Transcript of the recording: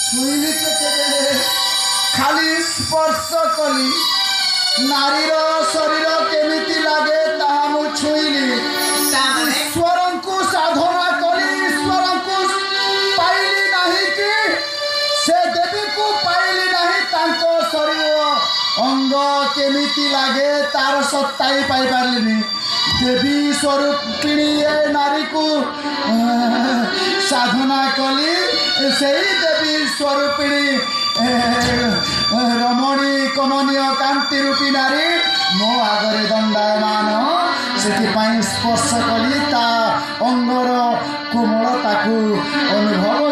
छुईली केतेबेले खाली स्पर्श कली नारीर शरीर केमिति लागे ताहा मु छुईली ईश्वर को साधना कली ईश्वर को पाइली नहीं कि से देवी को पाइली नहीं तांको शरीर अंग केमिति लागे तार सत्ता ही पाई पारलिनी देवी स्वरूपिणी नारी को साधना कली से देवी स्वरूपिणी रमणी कमनीय कांति रूपी नारी मो आगरे दंडायमान से स्पर्श कली ता अंगर कोमलता को अनुभव